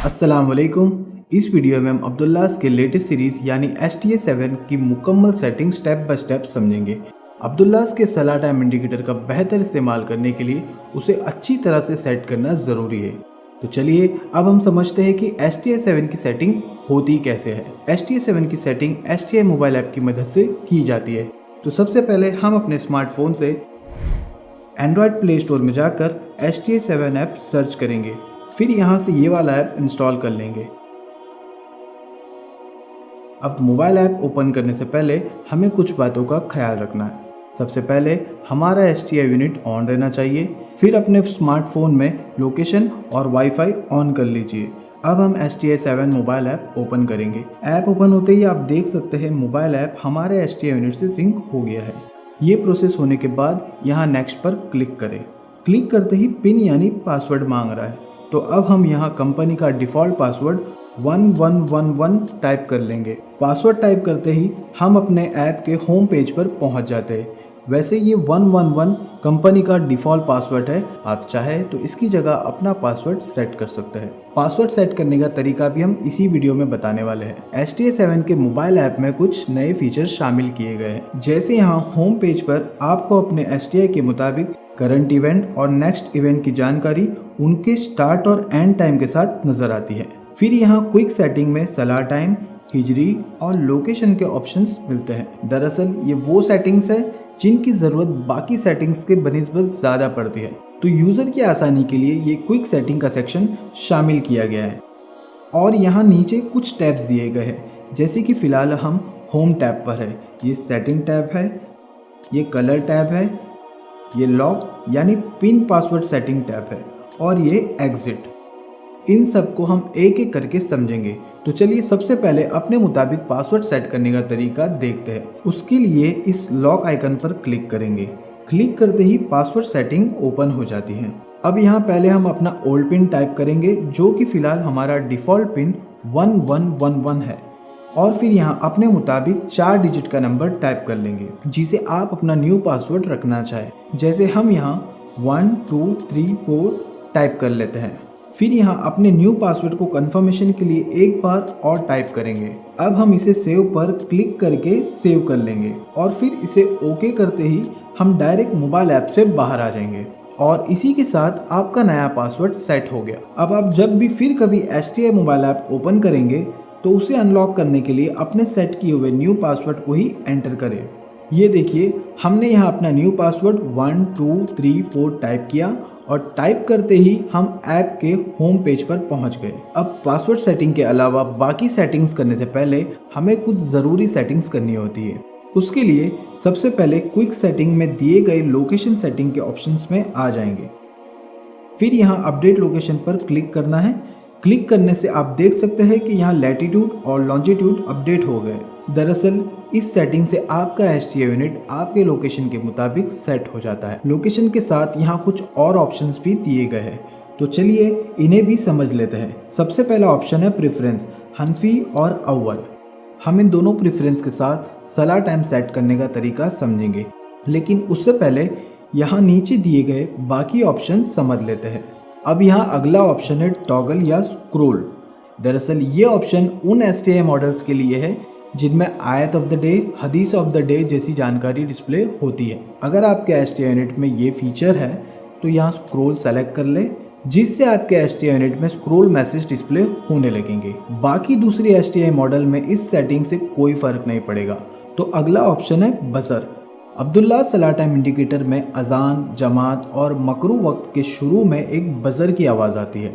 अस्सलाम वालेकुम। इस वीडियो में हम अब्दुल्लाह के लेटेस्ट सीरीज़ यानी STA7 की मुकम्मल सेटिंग स्टेप बाय स्टेप समझेंगे। अब्दुल्लाह के सलाह टाइम इंडिकेटर का बेहतर इस्तेमाल करने के लिए उसे अच्छी तरह से सेट करना ज़रूरी है। तो चलिए अब हम समझते हैं कि STA7 की सेटिंग होती कैसे है। STA7 की सेटिंग STA मोबाइल ऐप की मदद से की जाती है। तो सबसे पहले हम अपने स्मार्टफोन से एंड्रॉयड प्ले स्टोर में जाकर STA7 ऐप सर्च करेंगे। फिर यहाँ से ये वाला ऐप इंस्टॉल कर लेंगे। अब मोबाइल ऐप ओपन करने से पहले हमें कुछ बातों का ख्याल रखना है। सबसे पहले हमारा STA यूनिट ऑन रहना चाहिए। फिर अपने स्मार्टफोन में लोकेशन और वाईफाई ऑन कर लीजिए। अब हम STA7 मोबाइल ऐप ओपन करेंगे। ऐप ओपन होते ही आप देख सकते हैं मोबाइल ऐप हमारे STA यूनिट से सिंक हो गया है। ये प्रोसेस होने के बाद यहाँ नेक्स्ट पर क्लिक करें। क्लिक करते ही पिन यानी पासवर्ड मांग रहा है, तो अब हम यहाँ कंपनी का डिफ़ॉल्ट पासवर्ड 1111 टाइप कर लेंगे। पासवर्ड टाइप करते ही हम अपने ऐप के होम पेज पर पहुँच जाते हैं। वैसे ये 111 कंपनी का डिफ़ॉल्ट पासवर्ड है, आप चाहे तो इसकी जगह अपना पासवर्ड सेट कर सकते हैं। पासवर्ड सेट करने का तरीका भी हम इसी वीडियो में बताने वाले हैं। STA7 के मोबाइल ऐप में कुछ नए फीचर शामिल किए गए हैं। जैसे यहाँ होम पेज पर आपको अपने STA के मुताबिक करंट इवेंट और नेक्स्ट इवेंट की जानकारी उनके स्टार्ट और एंड टाइम के साथ नजर आती है। फिर यहाँ क्विक सेटिंग में सलाह टाइम, हिजरी और लोकेशन के ऑप्शंस मिलते हैं। दरअसल ये वो सेटिंग्स है जिनकी ज़रूरत बाकी सेटिंग्स के बनिस्बत ज़्यादा पड़ती है, तो यूज़र की आसानी के लिए ये क्विक सेटिंग का सेक्शन शामिल किया गया है। और यहाँ नीचे कुछ टैब्स दिए गए हैं, जैसे कि फ़िलहाल हम होम टैब पर है, ये सेटिंग टैब है, ये कलर टैब है, ये लॉक यानी पिन पासवर्ड सेटिंग टैब है और ये एग्जिट। इन सब को हम एक एक करके समझेंगे। तो चलिए सबसे पहले अपने मुताबिक पासवर्ड सेट करने का तरीका देखते हैं। उसके लिए इस लॉक आइकन पर क्लिक करेंगे। क्लिक करते ही पासवर्ड सेटिंग ओपन हो जाती है। अब यहाँ पहले हम अपना ओल्ड पिन टाइप करेंगे, जो कि फ़िलहाल हमारा डिफ़ॉल्ट पिन 1111 है। और फिर यहाँ अपने मुताबिक 4 डिजिट का नंबर टाइप कर लेंगे, जिसे आप अपना न्यू पासवर्ड रखना चाहें। जैसे हम यहाँ 1 2 3 4 टाइप कर लेते हैं। फिर यहाँ अपने न्यू पासवर्ड को कंफर्मेशन के लिए एक बार और टाइप करेंगे। अब हम इसे सेव पर क्लिक करके सेव कर लेंगे और फिर इसे ओके करते ही हम डायरेक्ट मोबाइल ऐप से बाहर आ जाएंगे और इसी के साथ आपका नया पासवर्ड सेट हो गया। अब आप जब भी फिर कभी STA मोबाइल ऐप ओपन करेंगे तो उसे अनलॉक करने के लिए अपने सेट किए हुए न्यू पासवर्ड को ही एंटर करें। ये देखिए हमने यहाँ अपना न्यू पासवर्ड 1 2 3 4 टाइप किया और टाइप करते ही हम ऐप के होम पेज पर पहुंच गए। अब पासवर्ड सेटिंग के अलावा बाकी सेटिंग्स करने से पहले हमें कुछ ज़रूरी सेटिंग्स करनी होती है। उसके लिए सबसे पहले क्विक सेटिंग में दिए गए लोकेशन सेटिंग के ऑप्शंस में आ जाएंगे। फिर यहाँ अपडेट लोकेशन पर क्लिक करना है। क्लिक करने से आप देख सकते हैं कि यहाँ लैटिट्यूड और लॉन्जिट्यूड अपडेट हो गए। दरअसल इस सेटिंग से आपका STA यूनिट आपके लोकेशन के मुताबिक सेट हो जाता है। लोकेशन के साथ यहाँ कुछ और ऑप्शंस भी दिए गए हैं, तो चलिए इन्हें भी समझ लेते हैं। सबसे पहला ऑप्शन है प्रेफरेंस, हनफी और अव्वल। हम इन दोनों प्रेफरेंस के साथ सलाह टाइम सेट करने का तरीका समझेंगे, लेकिन उससे पहले यहाँ नीचे दिए गए बाकी ऑप्शन समझ लेते हैं। अब यहाँ अगला ऑप्शन है टॉगल या स्क्रोल। दरअसल ये ऑप्शन उन STA मॉडल्स के लिए है जिनमें आयत ऑफ द डे, हदीस ऑफ द डे जैसी जानकारी डिस्प्ले होती है। अगर आपके STA यूनिट में ये फीचर है तो यहाँ स्क्रोल सेलेक्ट कर ले, जिससे आपके STA यूनिट में स्क्रोल मैसेज डिस्प्ले होने लगेंगे। बाकी दूसरी STA मॉडल में इस सेटिंग से कोई फ़र्क नहीं पड़ेगा। तो अगला ऑप्शन है बजर। अब्दुल्लाह सलाह टाइम इंडिकेटर में अजान, जमात और मकरू वक्त के शुरू में एक बजर की आवाज़ आती है।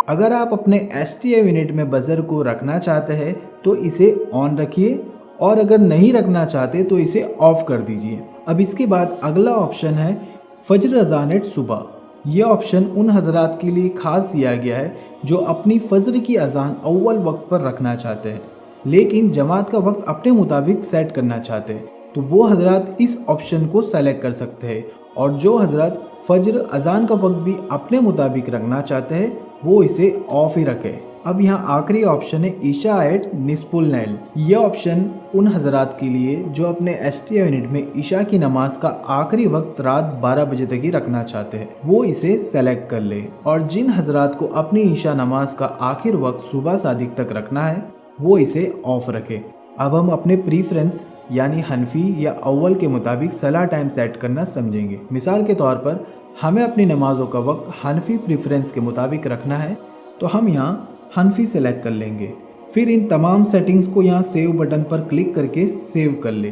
अगर आप अपने STA यूनिट में बजर को रखना चाहते हैं तो इसे ऑन रखिए और अगर नहीं रखना चाहते तो इसे ऑफ कर दीजिए। अब इसके बाद अगला ऑप्शन है फजर अजान एट सुबह। यह ऑप्शन उन हजरात के लिए खास दिया गया है जो अपनी फजर की अजान अव्वल वक्त पर रखना चाहते हैं, लेकिन जमात का वक्त अपने मुताबिक सेट करना चाहते हैं, तो वो हजरात इस ऑप्शन को सेलेक्ट कर सकते हैं। और जो हजरात फजर अजान का वक्त भी अपने मुताबिक रखना चाहते हैं वो इसे ऑफ ही रखें। अब यहाँ आखिरी ऑप्शन है ईशा एट निस्पुल नैल। यह ऑप्शन उन हजरात के लिए जो अपने STI यूनिट में ईशा की नमाज का आखिरी वक्त रात 12 बजे तक ही रखना चाहते हैं, वो इसे सेलेक्ट कर ले। और जिन हजरात को अपनी ईशा नमाज का आखिर वक्त सुबह सादिक तक रखना है वो इसे ऑफ रखे। अब हम अपने प्रीफ्रेंस यानी हनफी या अव्वल के मुताबिक सलाह टाइम सेट करना समझेंगे। मिसाल के तौर पर हमें अपनी नमाज़ों का वक्त हनफी प्रीफ्रेंस के मुताबिक रखना है तो हम यहाँ हनफी सेलेक्ट कर लेंगे। फिर इन तमाम सेटिंग्स को यहाँ सेव बटन पर क्लिक करके सेव कर ले।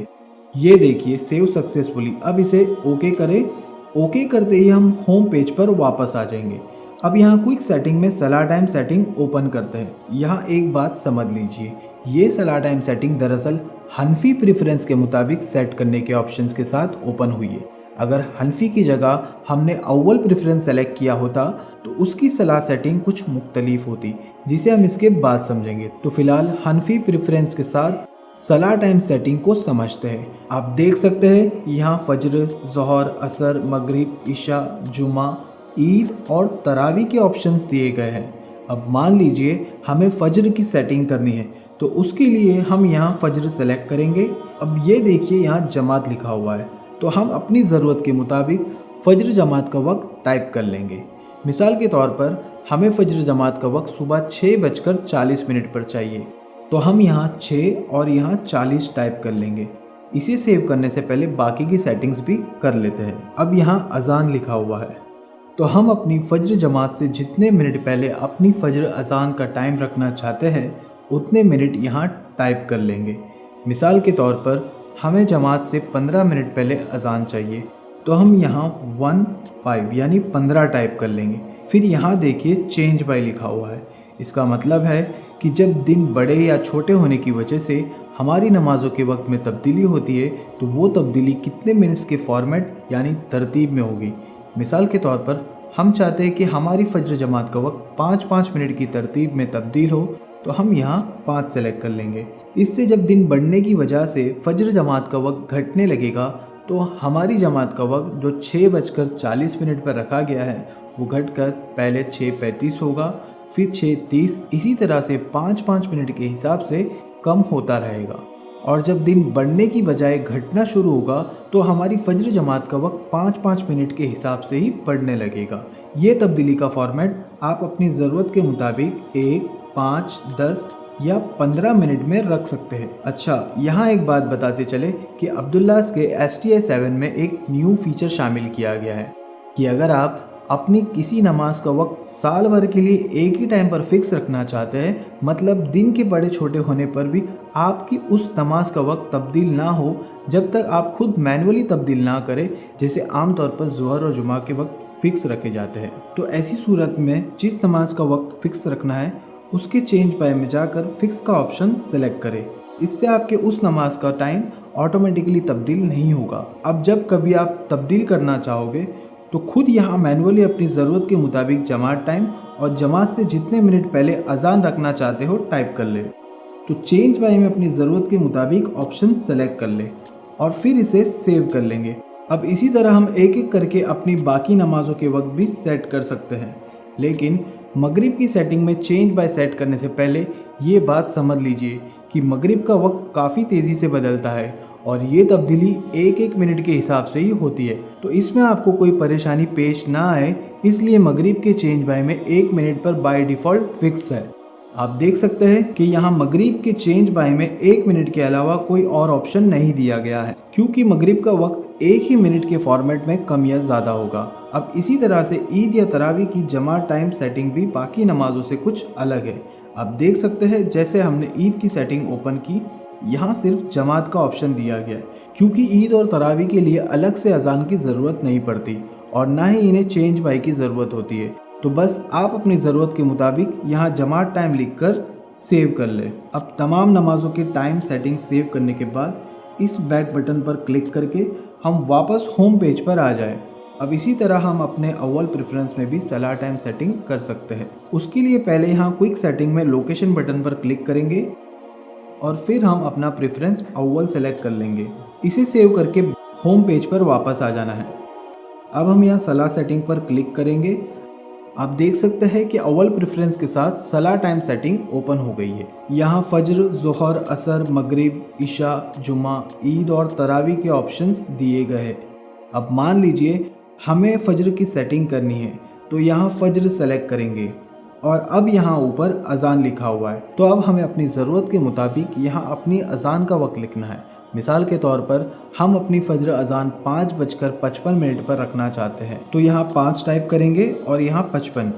ये देखिए सेव सक्सेसफुली। अब इसे ओके करें। ओके करते ही हम होम पेज पर वापस आ जाएंगे। अब यहाँ क्विक सेटिंग में सलाह टाइम सेटिंग ओपन करते हैं। यहाँ एक बात समझ लीजिए, ये सलाह टाइम सेटिंग दरअसल हनफी प्रेफरेंस के मुताबिक सेट करने के ऑप्शंस के साथ ओपन हुई है। अगर हनफी की जगह हमने अव्वल प्रेफरेंस सेलेक्ट किया होता तो उसकी सलाह सेटिंग कुछ मुख्तलिफ होती, जिसे हम इसके बाद समझेंगे। तो फिलहाल हनफी प्रेफरेंस के साथ सलाह टाइम सेटिंग को समझते हैं। आप देख सकते हैं यहाँ फजर, ज़ोहर, असर, मगरिब, इशा, जुमा, ईद और तरावी के ऑप्शंस दिए गए हैं। अब मान लीजिए हमें फजर की सेटिंग करनी है तो उसके लिए हम यहाँ फजर सेलेक्ट करेंगे। अब ये देखिए यहाँ जमात लिखा हुआ है तो हम अपनी ज़रूरत के मुताबिक फजर जमात का वक्त टाइप कर लेंगे। मिसाल के तौर पर हमें फजर जमात का वक्त सुबह 6:40 पर चाहिए तो हम यहाँ 6 और यहाँ 40 टाइप कर लेंगे। इसे सेव करने से पहले बाकी की सेटिंग्स भी कर लेते हैं। अब यहाँ अजान लिखा हुआ है तो हम अपनी फजर जमात से जितने मिनट पहले अपनी फजर अजान का टाइम रखना चाहते हैं उतने मिनट यहाँ टाइप कर लेंगे। मिसाल के तौर पर हमें जमात से 15 मिनट पहले अजान चाहिए तो हम यहाँ 15 यानी 15 टाइप कर लेंगे। फिर यहाँ देखिए चेंज बाय लिखा हुआ है। इसका मतलब है कि जब दिन बड़े या छोटे होने की वजह से हमारी नमाज़ों के वक्त में तब्दीली होती है तो वो तब्दीली कितने मिनट्स के फॉर्मेट यानी तरतीब में होगी। मिसाल के तौर पर हम चाहते हैं कि हमारी फजर जमात का वक्त 5-5 मिनट की तरतीब में तब्दील हो तो हम यहाँ 5 सेलेक्ट कर लेंगे। इससे जब दिन बढ़ने की वजह से फजर जमात का वक्त घटने लगेगा तो हमारी जमात का वक्त जो 6:40 पर रखा गया है वो घटकर पहले 6:35 होगा, फिर 6:30, इसी तरह से 5-5 मिनट के हिसाब से कम होता रहेगा। और जब दिन बढ़ने की बजाय घटना शुरू होगा तो हमारी फजर जमात का वक्त 5-5 मिनट के हिसाब से ही बढ़ने लगेगा। ये तब्दीली का फॉर्मेट आप अपनी ज़रूरत के मुताबिक 1, 5, 10 या 15 मिनट में रख सकते हैं। अच्छा, यहाँ एक बात बताते चले कि अब्दुल्लाह के STI 7 में एक न्यू फीचर शामिल किया गया है कि अगर आप अपनी किसी नमाज का वक्त साल भर के लिए एक ही टाइम पर फिक्स रखना चाहते हैं, मतलब दिन के बड़े छोटे होने पर भी आपकी उस नमाज का वक्त तब्दील ना हो जब तक आप खुद मैनुअली तब्दील ना करें, जैसे आमतौर पर ज़ोहर और जुमा के वक्त फ़िक्स रखे जाते हैं। तो ऐसी सूरत में जिस नमाज का वक्त फ़िक्स रखना है उसके चेंज बाय में जाकर फिक्स का ऑप्शन सेलेक्ट करें। इससे आपके उस नमाज का टाइम ऑटोमेटिकली तब्दील नहीं होगा। अब जब कभी आप तब्दील करना चाहोगे तो खुद यहाँ मैनुअली अपनी ज़रूरत के मुताबिक जमात टाइम और जमात से जितने मिनट पहले अजान रखना चाहते हो टाइप कर ले। तो चेंज बाय में अपनी ज़रूरत के मुताबिक ऑप्शन सेलेक्ट कर ले और फिर इसे सेव कर लेंगे। अब इसी तरह हम एक एक करके अपनी बाकी नमाज़ों के वक्त भी सेट कर सकते हैं, लेकिन मगरिब की सेटिंग में चेंज बाय सेट करने से पहले ये बात समझ लीजिए कि मगरिब का वक्त काफ़ी तेज़ी से बदलता है और ये तब्दीली एक एक मिनट के हिसाब से ही होती है। तो इसमें आपको कोई परेशानी पेश ना आए, इसलिए मगरिब के चेंज बाय में 1 मिनट पर बाय डिफ़ॉल्ट फिक्स है। आप देख सकते हैं कि यहाँ मगरिब के चेंज बाय में 1 मिनट के अलावा कोई और ऑप्शन नहीं दिया गया है, क्योंकि मगरिब का वक्त एक ही मिनट के फॉर्मेट में कम या ज़्यादा होगा। अब इसी तरह से ईद या तरावी की जमात टाइम सेटिंग भी बाकी नमाज़ों से कुछ अलग है। आप देख सकते हैं जैसे हमने ईद की सेटिंग ओपन की, यहाँ सिर्फ जमात का ऑप्शन दिया गया है, क्योंकि ईद और तरावी के लिए अलग से अजान की ज़रूरत नहीं पड़ती और ना ही इन्हें चेंज बाय की ज़रूरत होती है। तो बस आप अपनी ज़रूरत के मुताबिक यहाँ जमात टाइम लिखकर सेव कर ले। अब तमाम नमाज़ों के टाइम सेटिंग सेव करने के बाद इस बैक बटन पर क्लिक करके हम वापस होम पेज पर आ जाए। अब इसी तरह हम अपने अव्वल प्रेफरेंस में भी सलाह टाइम सेटिंग कर सकते हैं। उसके लिए पहले यहाँ क्विक सेटिंग में लोकेशन बटन पर क्लिक करेंगे और फिर हम अपना प्रेफरेंस अव्वल सेलेक्ट कर लेंगे। इसे सेव करके होम पेज पर वापस आ जाना है। अब हम यहाँ सलाह सेटिंग पर क्लिक करेंगे आप देख सकते हैं कि अव्वल प्रेफरेंस के साथ सला टाइम सेटिंग ओपन हो गई है। यहाँ फज्र, ज़ोहर, असर, मगरिब, इशा, जुमा, ईद और तरावी के ऑप्शंस दिए गए हैं। अब मान लीजिए हमें फज्र की सेटिंग करनी है, तो यहाँ फज्र सेलेक्ट करेंगे और अब यहाँ ऊपर अजान लिखा हुआ है, तो अब हमें अपनी ज़रूरत के मुताबिक यहाँ अपनी अजान का वक्त लिखना है। मिसाल के तौर पर हम अपनी फज्र अजान 5:55 पर रखना चाहते हैं, तो यहाँ 5 टाइप करेंगे और यहाँ 55।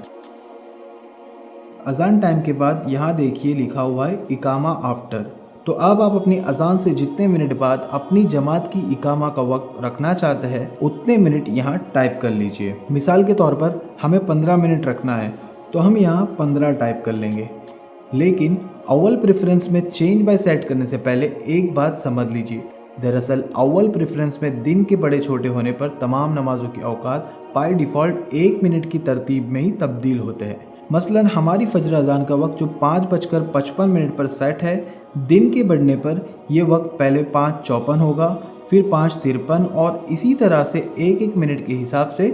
अजान टाइम के बाद यहाँ देखिए लिखा हुआ है इकामा आफ्टर। तो अब आप अपनी अजान से जितने मिनट बाद अपनी जमात की इकामा का वक्त रखना चाहते हैं उतने मिनट यहाँ टाइप कर लीजिए। मिसाल के तौर पर हमें 15 मिनट रखना है, तो हम यहाँ 15 टाइप कर लेंगे। लेकिन अव्वल प्रेफरेंस में चेंज बाय सेट करने से पहले एक बात समझ लीजिए, दरअसल अव्वल प्रेफरेंस में दिन के बड़े छोटे होने पर तमाम नमाजों के औकात बाय डिफ़ॉल्ट 1 मिनट की तरतीब में ही तब्दील होते हैं। मसलन हमारी फज्र अजान का वक्त जो 5:55 पर सेट है, दिन के बढ़ने पर यह वक्त पहले 5:54 होगा, फिर 5:53 और इसी तरह से 1-1 मिनट के हिसाब से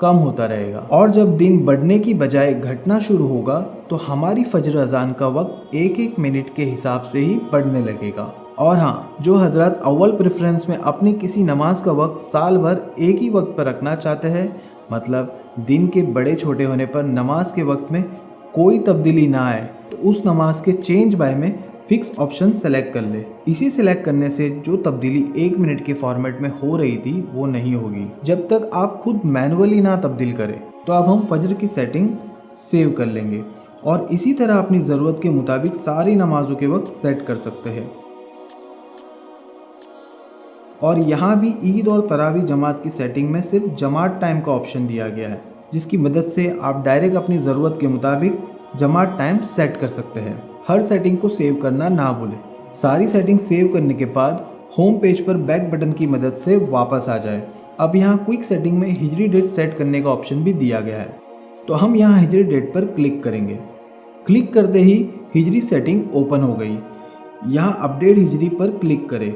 कम होता रहेगा। और जब दिन बढ़ने की बजाय घटना शुरू होगा तो हमारी फज्र अजान का वक्त 1-1 मिनट के हिसाब से ही बढ़ने लगेगा। और हाँ, जो हजरत अव्वल प्रेफरेंस में अपनी किसी नमाज का वक्त साल भर एक ही वक्त पर रखना चाहते हैं, मतलब दिन के बड़े छोटे होने पर नमाज के वक्त में कोई तब्दीली ना आए, तो उस नमाज के चेंज बाय में फिक्स ऑप्शन सेलेक्ट कर ले। इसी सेलेक्ट करने से जो तब्दीली 1 मिनट के फॉर्मेट में हो रही थी वो नहीं होगी जब तक आप खुद मैनुअली ना तब्दील करें। तो अब हम फज्र की सेटिंग सेव कर लेंगे और इसी तरह अपनी ज़रूरत के मुताबिक सारी नमाजों के वक्त सेट कर सकते हैं। और यहाँ भी ईद और तरावी जमात की सेटिंग में सिर्फ जमात टाइम का ऑप्शन दिया गया है, जिसकी मदद से आप डायरेक्ट अपनी ज़रूरत के मुताबिक जमात टाइम सेट कर सकते हैं। हर सेटिंग को सेव करना ना भूलें। सारी सेटिंग सेव करने के बाद होम पेज पर बैक बटन की मदद से वापस आ जाए। अब यहाँ क्विक सेटिंग में हिजरी डेट सेट करने का ऑप्शन भी दिया गया है, तो हम यहाँ हिजरी डेट पर क्लिक करेंगे। क्लिक करते ही हिजरी सेटिंग ओपन हो गई। यहाँ अपडेट हिजरी पर क्लिक करें।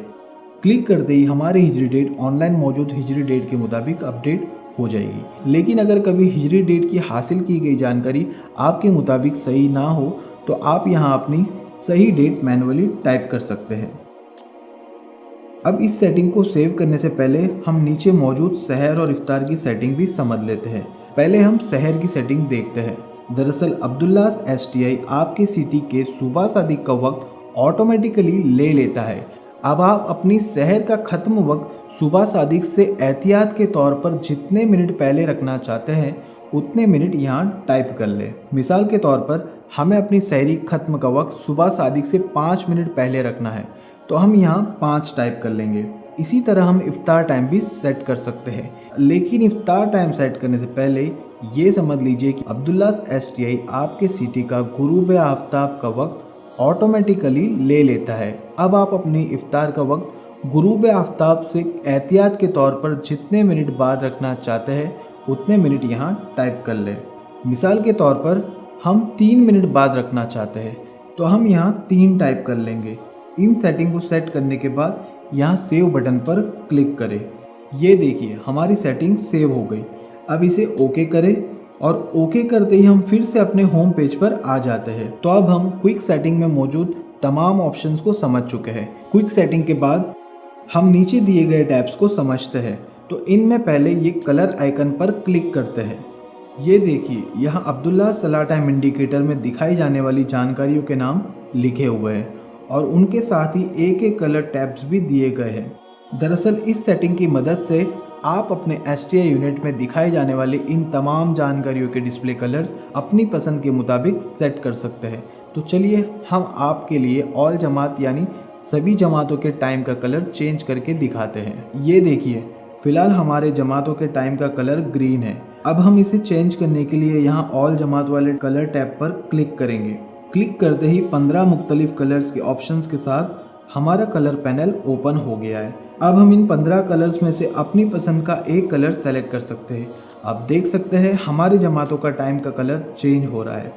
क्लिक करते ही हमारी हिजरी डेट ऑनलाइन मौजूद हिजरी डेट के मुताबिक अपडेट हो जाएगी। लेकिन अगर कभी हिजरी डेट की हासिल की गई जानकारी आपके मुताबिक सही ना हो तो आप यहाँ अपनी सही डेट मैनुअली टाइप कर सकते हैं। अब इस सेटिंग को सेव करने से पहले हम नीचे मौजूद सहर और इफ्तार की सेटिंग भी समझ लेते हैं। पहले हम सहर की सेटिंग देखते हैं। दरअसल अब्दुल्लास STI आपके सिटी के सुबह सादिक का वक्त ऑटोमेटिकली ले लेता है। अब आप अपनी सहर का ख़त्म वक्त सुबह सादिक से एहतियात के तौर पर जितने मिनट पहले रखना चाहते हैं उतने मिनट यहाँ टाइप कर ले। मिसाल के तौर पर हमें अपनी सहरी ख़त्म का वक्त सुबह सादिक से 5 मिनट पहले रखना है, तो हम यहाँ 5 टाइप कर लेंगे। इसी तरह हम इफ्तार टाइम भी सेट कर सकते हैं। लेकिन इफ्तार टाइम सेट करने से पहले ये समझ लीजिए कि अब्दुल्लास STI आपके सिटी का गुरूब आफ्ताब का वक्त ऑटोमेटिकली ले लेता है। अब आप अपनी इफ्तार का वक्त गुरूब आफ्ताब से एहतियात के तौर पर जितने मिनट बाद रखना चाहते हैं उतने मिनट यहाँ टाइप कर लें। मिसाल के तौर पर हम 3 मिनट बाद रखना चाहते हैं, तो हम यहाँ 3 टाइप कर लेंगे। इन सेटिंग को सेट करने के बाद यहाँ सेव बटन पर क्लिक करें। ये देखिए हमारी सेटिंग सेव हो गई। अब इसे ओके करें और ओके करते ही हम फिर से अपने होम पेज पर आ जाते हैं। तो अब हम क्विक सेटिंग में मौजूद तमाम ऑप्शंस को समझ चुके हैं। क्विक सेटिंग के बाद हम नीचे दिए गए टैब्स को समझते हैं। तो इनमें पहले ये कलर आइकन पर क्लिक करते हैं। ये देखिए यहाँ अब्दुल्ला सला टाइम इंडिकेटर में दिखाई जाने वाली जानकारियों के नाम लिखे हुए हैं और उनके साथ ही एक एक कलर टैब्स भी दिए गए हैं। दरअसल इस सेटिंग की मदद से आप अपने STI यूनिट में दिखाई जाने वाली इन तमाम जानकारियों के डिस्प्ले कलर्स अपनी पसंद के मुताबिक सेट कर सकते हैं। तो चलिए हम आपके लिए ऑल जमात यानी सभी जमातों के टाइम का कलर चेंज करके दिखाते हैं। ये देखिए फ़िलहाल हमारे जमातों के टाइम का कलर ग्रीन है। अब हम इसे चेंज करने के लिए यहाँ ऑल जमात वाले कलर टैब पर क्लिक करेंगे। क्लिक करते ही 15 मुख्तलिफ कलर्स के ऑप्शंस के साथ हमारा कलर पैनल ओपन हो गया है। अब हम इन 15 कलर्स में से अपनी पसंद का एक कलर सेलेक्ट कर सकते हैं। आप देख सकते हैं हमारी जमातों का टाइम का कलर चेंज हो रहा है।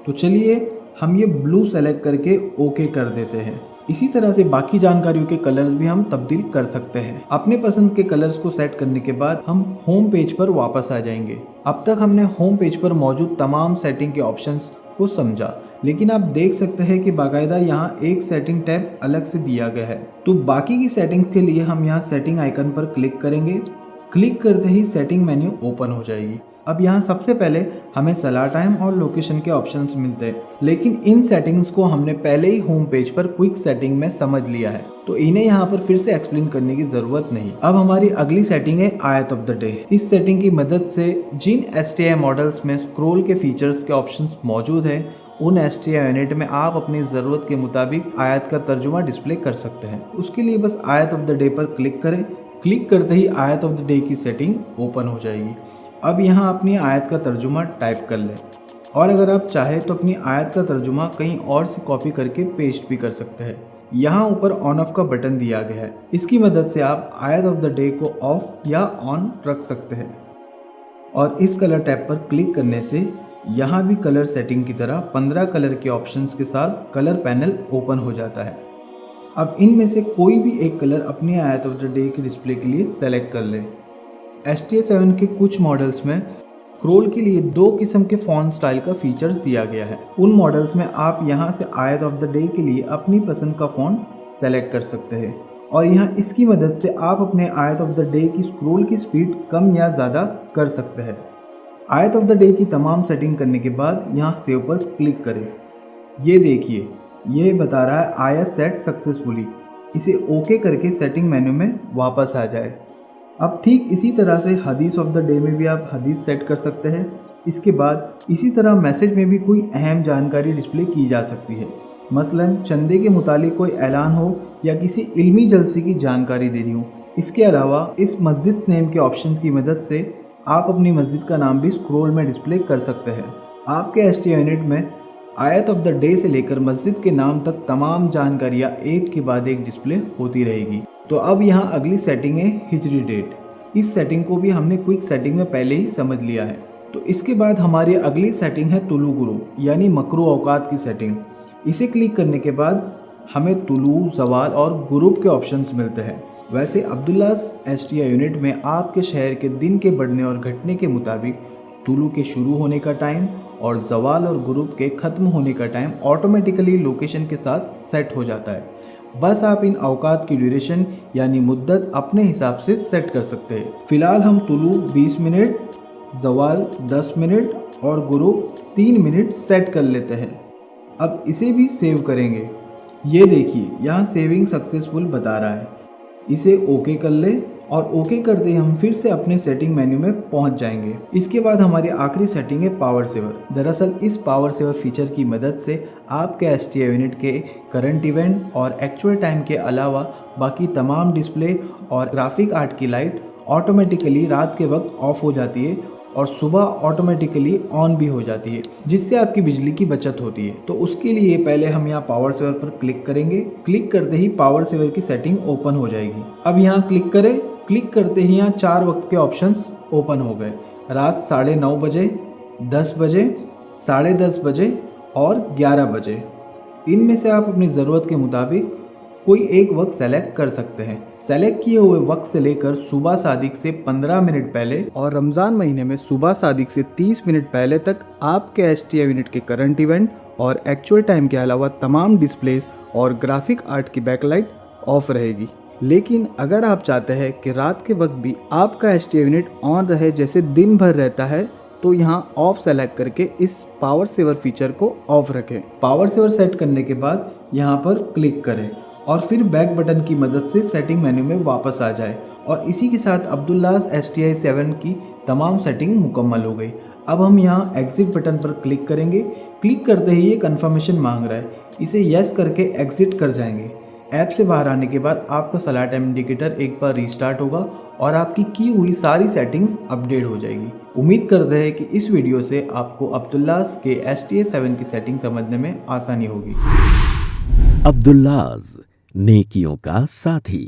तो चलिए हम ये ब्लू सेलेक्ट करके ओके कर देते हैं। इसी तरह से बाकी जानकारियों के कलर्स भी हम तब्दील कर सकते हैं। अपने पसंद के कलर्स को सेट करने के बाद हम होम पेज पर वापस आ जाएंगे। अब तक हमने होम पेज पर मौजूद तमाम सेटिंग के ऑप्शंस को समझा, लेकिन आप देख सकते हैं कि बाकायदा यहाँ एक सेटिंग टैब अलग से दिया गया है। तो बाकी की सेटिंग्स के लिए हम यहाँ सेटिंग आइकन पर क्लिक करेंगे। क्लिक करते ही सेटिंग मेन्यू ओपन हो जाएगी। अब यहाँ सबसे पहले हमें सलाह टाइम और लोकेशन के ऑप्शंस मिलते हैं, लेकिन इन सेटिंग्स को हमने पहले ही होम पेज पर क्विक सेटिंग में समझ लिया है, तो इन्हें यहाँ पर फिर से एक्सप्लेन करने की जरूरत नहीं। अब हमारी अगली सेटिंग है आयत ऑफ द डे। इस सेटिंग की मदद से जिन STI मॉडल्स में स्क्रोल के फीचर्स के ऑप्शंस मौजूद है, उन STI यूनिट में आप अपनी ज़रूरत के मुताबिक आयत का तर्जुमा डिस्प्ले कर सकते हैं। उसके लिए बस आयत ऑफ द डे पर क्लिक करें। क्लिक करते ही आयत ऑफ द डे की सेटिंग ओपन हो जाएगी। अब यहाँ अपनी आयत का तर्जुमा टाइप कर लें, और अगर आप चाहें तो अपनी आयत का तर्जुमा कहीं और से कॉपी करके पेस्ट भी कर सकते हैं। यहाँ ऊपर ऑन ऑफ का बटन दिया गया है, इसकी मदद से आप आयत ऑफ द डे को ऑफ या ऑन रख सकते हैं। और इस कलर टैब पर क्लिक करने से यहाँ भी कलर सेटिंग की तरह 15 कलर के ऑप्शंस के साथ कलर पैनल ओपन हो जाता है। अब इनमें से कोई भी एक कलर अपनी आयत ऑफ द डे के डिस्प्ले के लिए सेलेक्ट कर लें। STI 7 के कुछ मॉडल्स में स्क्रोल के लिए 2 किस्म के फॉन्ट स्टाइल का फीचर्स दिया गया है। उन मॉडल्स में आप यहां से आयत ऑफ द डे के लिए अपनी पसंद का फॉन्ट सेलेक्ट कर सकते हैं, और यहां इसकी मदद से आप अपने आयत ऑफ द डे की स्क्रोल की स्पीड कम या ज़्यादा कर सकते हैं। आयत ऑफ द डे की तमाम सेटिंग करने के बाद यहाँ सेव पर क्लिक करें। ये देखिए, ये बता रहा है आयत सेट सक्सेसफुली। इसे ओके करके सेटिंग मेन्यू में वापस आ जाए। अब ठीक इसी तरह से हदीस ऑफ द डे में भी आप हदीस सेट कर सकते हैं। इसके बाद इसी तरह मैसेज में भी कोई अहम जानकारी डिस्प्ले की जा सकती है, मसलन चंदे के मुतालिक कोई ऐलान हो या किसी इल्मी जलसे की जानकारी देनी हो। इसके अलावा इस मस्जिद नेम के ऑप्शन की मदद से आप अपनी मस्जिद का नाम भी स्क्रोल में डिस्प्ले कर सकते हैं। आपके STI यूनिट में आयत ऑफ द डे से लेकर मस्जिद के नाम तक तमाम जानकारियाँ एक के बाद एक डिस्प्ले होती रहेगी। तो अब यहाँ अगली सेटिंग है हिजरी डेट। इस सेटिंग को भी हमने क्विक सेटिंग में पहले ही समझ लिया है। तो इसके बाद हमारी अगली सेटिंग है तुलू गुरूब यानी मकरू औकात की सेटिंग। इसे क्लिक करने के बाद हमें तुलू, ज़वाल और गुरूब के ऑप्शंस मिलते हैं। वैसे अब्दुल्लास STI यूनिट में आपके शहर के दिन के बढ़ने और घटने के मुताबिक तुलू के शुरू होने का टाइम और ज़वाल और गुरूब के ख़त्म होने का टाइम ऑटोमेटिकली लोकेशन के साथ सेट हो जाता है। बस आप इन औकात की ड्यूरेशन यानी मुद्दत अपने हिसाब से सेट कर सकते हैं। फ़िलहाल हम तुलू 20 मिनट, ज़वाल 10 मिनट और गुरूब 3 मिनट सेट कर लेते हैं। अब इसे भी सेव करेंगे। ये देखिए, यहाँ सेविंग सक्सेसफुल बता रहा है। इसे ओके कर ले, और ओके करते ही हम फिर से अपने सेटिंग मेन्यू में पहुंच जाएंगे। इसके बाद हमारी आखिरी सेटिंग है पावर सेवर। दरअसल इस पावर सेवर फीचर की मदद से आपके STI यूनिट के करंट इवेंट और एक्चुअल टाइम के अलावा बाकी तमाम डिस्प्ले और ग्राफिक आर्ट की लाइट ऑटोमेटिकली रात के वक्त ऑफ हो जाती है और सुबह ऑटोमेटिकली ऑन भी हो जाती है, जिससे आपकी बिजली की बचत होती है। तो उसके लिए पहले हम यहाँ पावर सेवर पर क्लिक करेंगे। क्लिक करते ही पावर सेवर की सेटिंग ओपन हो जाएगी। अब यहाँ क्लिक करें। क्लिक करते ही यहाँ 4 वक्त के ऑप्शंस ओपन हो गए। रात 9:30 बजे, 10 बजे, 10:30 बजे और 11 बजे। इनमें से आप अपनी ज़रूरत के मुताबिक कोई एक वक्त सेलेक्ट कर सकते हैं। सेलेक्ट किए हुए वक्त से लेकर सुबह सादिक से 15 मिनट पहले और रमज़ान महीने में सुबह सादिक से 30 मिनट पहले तक आपके STI यूनिट के करंट इवेंट और एक्चुअल टाइम के अलावा तमाम डिस्प्लेस और ग्राफिक आर्ट की बैकलाइट ऑफ रहेगी। लेकिन अगर आप चाहते हैं कि रात के वक्त भी आपका STI यूनिट ऑन रहे जैसे दिन भर रहता है, तो यहाँ ऑफ सेलेक्ट करके इस पावर सेवर फीचर को ऑफ रखें। पावर सेवर सेट करने के बाद यहाँ पर क्लिक करें और फिर बैक बटन की मदद से सेटिंग मेन्यू में वापस आ जाए। और इसी के साथ अब्दुल्लास STI 7 की तमाम सेटिंग मुकम्मल हो गई। अब हम यहाँ एग्जिट बटन पर क्लिक करेंगे। क्लिक करते ही ये कन्फर्मेशन मांग रहा है, इसे यस करके एग्जिट कर जाएंगे। ऐप से बाहर आने के बाद आपका सलाह टाइम इंडिकेटर एक बार रीस्टार्ट होगा और आपकी की हुई सारी सेटिंग्स अपडेट हो जाएगी। उम्मीद करते हैं कि इस वीडियो से आपको अब्दुल्लास के STI 7 की सेटिंग समझने में आसानी होगी। अब्दुल्लास, नेकियों का साथी।